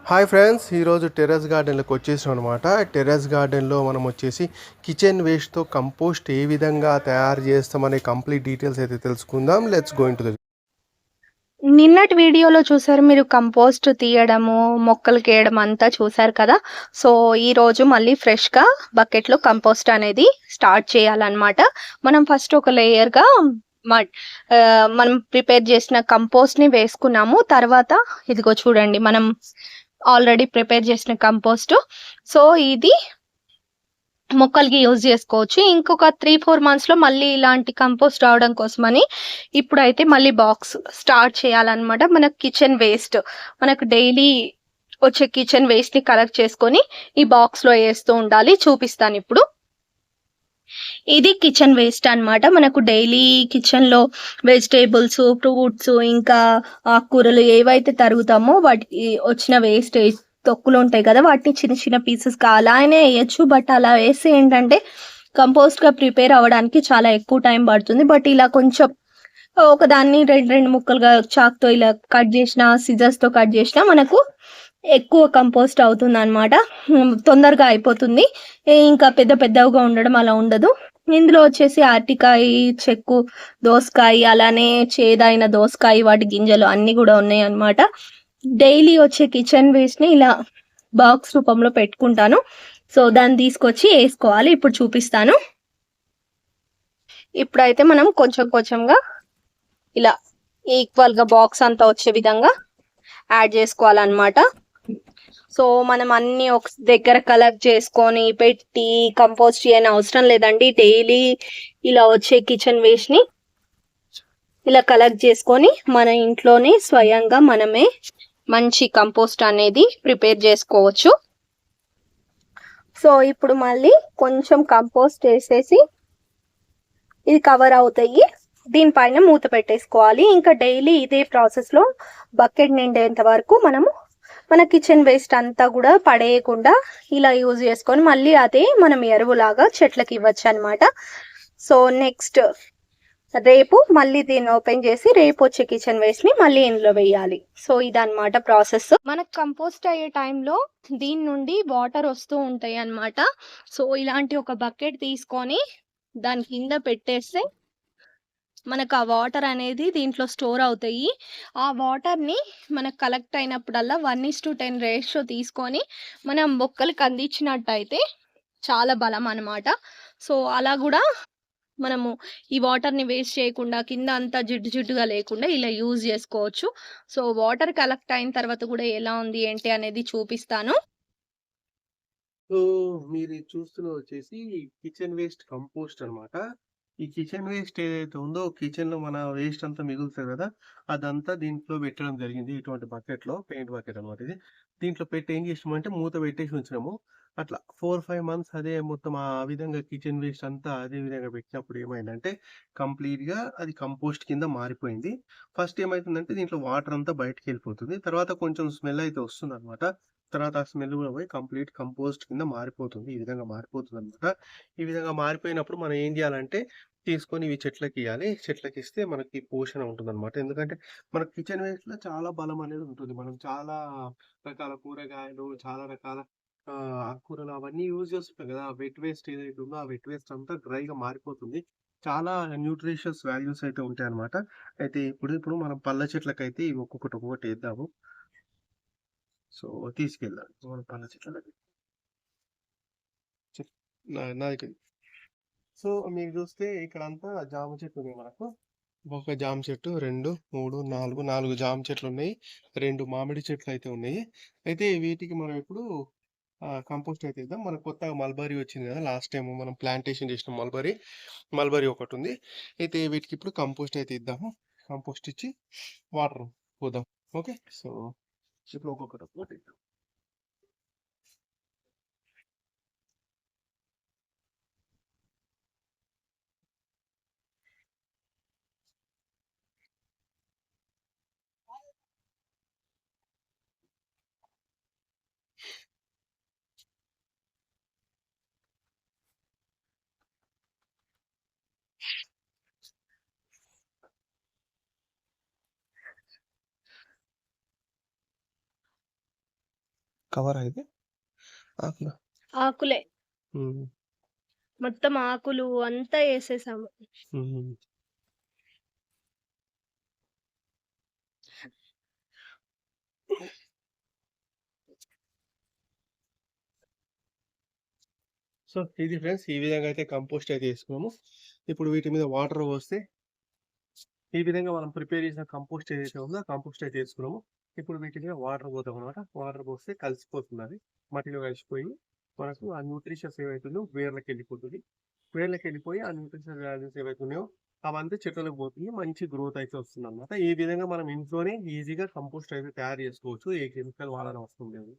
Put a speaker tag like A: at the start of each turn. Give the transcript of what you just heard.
A: Hi friends, ఈరోజు terrace గార్డెన్లోకి వచ్చేసాం అనమాట. టెర్రస్ గార్డెన్లో మనం వచ్చేసి కిచెన్ వేస్ట్తో కంపోస్ట్ ఏ విధంగా తయారు చేస్తామనే కంప్లీట్ డీటెయిల్స్ అయితే తెలుసుకుందాం. లెట్స్ గో ఇంటు ద
B: నిన్నటి వీడియోలో చూసారు మీరు కంపోస్ట్ తీయడము, మొక్కలకేయడం అంతా చూసారు కదా! సో, ఈరోజు మళ్ళీ ఫ్రెష్‌గా బకెట్‌లో కంపోస్ట్ అనేది స్టార్ట్ చేయాలన్నమాట. మనం ఫస్ట్ ఒక లేయర్‌గా మడ్ మనం ప్రిపేర్ చేసిన కంపోస్ట్‌ని వేసుకున్నాము. తర్వాత ఇదిగో చూడండి మనం ఆల్రెడీ ప్రిపేర్ చేసిన కంపోస్టు. సో, ఇది మొక్కలకి యూజ్ చేసుకోవచ్చు. ఇంకొక 3, 4 మంత్స్‌లో మళ్ళీ ఇలాంటి కంపోస్ట్ రావడం కోసమని ఇప్పుడైతే మళ్ళీ బాక్స్ స్టార్ట్ చేయాలన్నమాట. మనకు కిచెన్ వేస్ట్ మనకు డైలీ వచ్చే కిచెన్ వేస్ట్‌ని కలెక్ట్ చేసుకొని ఈ బాక్స్‌లో ఏస్తూ ఉండాలి. చూపిస్తానిప్పుడు. ఇది కిచెన్ వేస్ట్ అన్నమాట. మనకు డైలీ కిచెన్‌లో వెజిటబుల్స్, ఫ్రూట్స్ ఇంకా ఆకుకూరలు ఏవైతే తరుగుతామో వాటికి వచ్చిన వేస్టేజ్ తొక్కులుంటాయి కదా! వాటిని చిన్న చిన్న పీసెస్‌గా అలానే ఎయొచ్చు. బట్ అలా వేస్తే ఏంటంటే కంపోస్ట్‌గా ప్రిపేర్ అవ్వడానికి చాలా ఎక్కువ టైం పడుతుంది. బట్ ఇలా కొంచెం ఒకదాన్ని 2, 2 ముక్కలుగా చాక్‌తో ఇలా కట్ చేసినా, సిజర్స్‌తో కట్ చేసినా మనకు ఎక్కువ కంపోస్ట్ అవుతుందనమాట. తొందరగా అయిపోతుంది. ఇంకా పెద్ద పెద్దవిగా ఉండడం అలా ఉండదు. ఇందులో వచ్చేసి అరటికాయ, చెక్కు, దోసకాయ అలానే చేదైన దోసకాయ వాటి గింజలు అన్నీ గూడా ఉన్నాయన్నమాట. డైలీ వచ్చే కిచెన్ వేస్ట్‌ని ఇలా బాక్స్ రూపంలో పెట్టుకుంటాను. సో, దాన్ని తీసుకొచ్చి ఏసుకోవాలి. ఇప్పుడు చూపిస్తాను. ఇప్పుడైతే మనం కొంచెం కొంచెంగా ఇలా ఈక్వల్‌గా బాక్స్ అంతా వచ్చే విధంగా యాడ్ చేసుకోవాలన్నమాట. సో, మనం అన్నీ ఒక దగ్గర కలెక్ట్ చేసుకొని, పెట్టి, కంపోస్ట్ చేయని అవసరం లేదండి. డైలీ ఇలా వచ్చే కిచెన్ వేస్ట్‌ని ఇలా కలెక్ట్ చేసుకొని, మన ఇంట్లోనే స్వయంగా మనమే మంచి కంపోస్ట్ అనేది ప్రిపేర్ చేసుకోవచ్చు. సో, ఇప్పుడు మళ్ళీ కొంచెం కంపోస్ట్ ఏసేసి ఇది కవర్ అవుతాయి. దీనిపైన మూత పెట్టేసుకోవాలి. ఇంకా డైలీ ఇదే ప్రాసెస్‌లో బకెట్ నిండేంత వరకు మనము మన కిచెన్ వేస్ట్ అంతా కూడా పడేయకుండా ఇలా యూజ్ చేసుకొని మళ్ళీ అదే మనం ఎరువులాగా చెట్లకి ఇవ్వచ్చనమాట. సో, నెక్స్ట్ రేపు మళ్ళీ దీన్ని ఓపెన్ చేసి రేపు వచ్చే కిచెన్ వేస్ట్‌ని మళ్ళీ ఇందులో వేయాలి. సో, ఇదన్నమాట ప్రాసెస్. మనకు కంపోస్ట్ అయ్యే టైంలో దీని నుండి వాటర్ వస్తూ ఉంటాయి అన్నమాట. సో, ఇలాంటి ఒక బకెట్ తీసుకొని దాని కింద పెట్టేస్తే మనకు ఆ వాటర్ అనేది దీంట్లో స్టోర్ అవుతాయి. ఆ వాటర్‌ని మనకు కలెక్ట్ అయినప్పుడల్లా 1:10 రేషియో తీసుకొని మనం మొక్కలకి అందించినట్టయితే చాలా బలం అన్నమాట. సో, అలా గూడా మనము ఈ వాటర్‌ని వేస్ట్ చేయకుండా కింద అంతా జిడ్డు జిడ్డుగా లేకుండా ఇలా యూజ్ జేసుకోవచ్చు. సో, వాటర్ కలెక్ట్ అయిన తర్వాత గూడా ఎలా ఉంది ఏంటి అనేది చూపిస్తాను.
A: సో మీరు చూస్తున్నది వచ్చేసి కిచెన్ వేస్ట్ కంపోస్ట్ అనమాట. ఈ కిచెన్ వేస్ట్ ఏదైతే ఉందో కిచెన్లో మన వేస్ట్ అంతా మిగులుతుంది కదా, అదంతా దీంట్లో పెట్టడం జరిగింది. ఇటువంటి బకెట్లో, పెయింట్ బకెట్ అనమాట ఇది. దీంట్లో పెట్టి ఏం చేసినామంటే మూత పెట్టేసి ఉంచినాము. అట్లా 4, 5 మంత్స్ అదే మొత్తం ఆ విధంగా కిచెన్ వేస్ట్ అంతా అదే విధంగా పెట్టినప్పుడు ఏమైందంటే కంప్లీట్గా అది కంపోస్ట్ కింద మారిపోయింది. ఫస్ట్ ఏమైతుందంటే దీంట్లో వాటర్ అంతా బయటకు వెళ్ళిపోతుంది. తర్వాత కొంచెం స్మెల్ అయితే వస్తుంది అనమాట. తర్వాత ఆ స్మెల్ కూడా పోయి కంప్లీట్ కంపోస్ట్ కింద మారిపోతుంది. ఈ విధంగా మారిపోతుందనమాట. ఈ విధంగా మారిపోయినప్పుడు మనం ఏం జేయాలంటే, తీసుకొని ఇవి చెట్లకియ్యాలి. చెట్లకిస్తే మనకి పోషణ ఉంటుందనమాట. ఎందుకంటే, మన కిచెన్ వేస్ట్‌లో చాలా బలం అనేది ఉంటుంది. మనం చాలా రకాల కూరగాయలు, చాలా రకాల ఆకుకూరలు అవన్నీ యూజ్ చేస్తుంటాం గదా! వెట్ వేస్ట్ ఏదైతే ఉందో, ఆ వెట్ వేస్ట్ అంతా డ్రైగా మారిపోతుంది. చాలా న్యూట్రిషియస్ వాల్యూస్ అయితే ఉంటాయన్నమాట. అయితే ఇప్పుడు మనం పళ్ళ చెట్లకైతే ఇవి ఒక్కొక్కటి ఒక్కొక్కటి ఏద్దాము. సో, తీసుకెళ్ళాలి. మన పళ్ళ చెట్లకి. చెప్ నా దగ్గర. సో, మీరు చూస్తే ఇక్కడంతా జామ చెట్లు ఉన్నాయి మనకు. ఒక జామ చెట్టు, 2, 3, 4, 4 జామ చెట్లున్నాయి. 2 మామిడి చెట్లయితే ఉన్నాయి. అయితే వీటికి మనం ఇప్పుడు కంపోస్ట్ అయితే ఇద్దాం. మనకు కొత్తగా మల్బరీ వచ్చింది కదా! లాస్ట్ టైమ్ మనం ప్లాంటేషన్ చేసిన మల్బరీ. మల్బరీ ఒకటుంది. అయితే వీటికి ఇప్పుడు కంపోస్ట్ అయితే ఇద్దాము. కంపోస్ట్ ఇచ్చి వాటర్ పోద్దాం. ఓకే. సో, ఇప్పుడు ఒక్కొక్కటి ఒక్కొక్కటి ఇద్దాం. కవరా ఇది? ఆకులా?
B: ఆకులే.
A: హ్మ్.
B: మొత్తం ఆకులు అంతా ఏసేసాము.
A: హ్మ్. సో, ఇది ఫ్రెండ్స్ ఈ విధంగా అయితే కంపోస్ట్ అయితే ఏసుకున్నాము. ఇప్పుడు వీటి మీద వాటర్ పోస్తే ఈ విధంగా మనం ప్రిపేర్ చేసిన కంపోస్ట్ ఏదైతే ఉందో ఆ కంపోస్ట్ అయితే ఏసుకున్నాము. ఇప్పుడు వీటి మీద వాటర్ పోతామనమాట. వాటర్ పోస్తే కలిసిపోతుందది. మట్టిలో కలిసిపోయి మనకు ఆ న్యూట్రిషన్స్ ఏవైతుందో వేర్లకెళ్ళిపోతుంది. వేర్లకెళ్ళిపోయి ఆ న్యూట్రిషనల్ వాల్యూస్ ఏవైతే ఉన్నాయో అవంతా చెట్లకు పోతుంది. మంచి గ్రోత్ అయితే వస్తుందనమాట. ఈ విధంగా మనం ఇంట్లోనే ఈజీగా కంపోస్ట్ అయితే తయారు చేసుకోవచ్చు. ఏ కెమికల్ వాడనవసరం లేదు.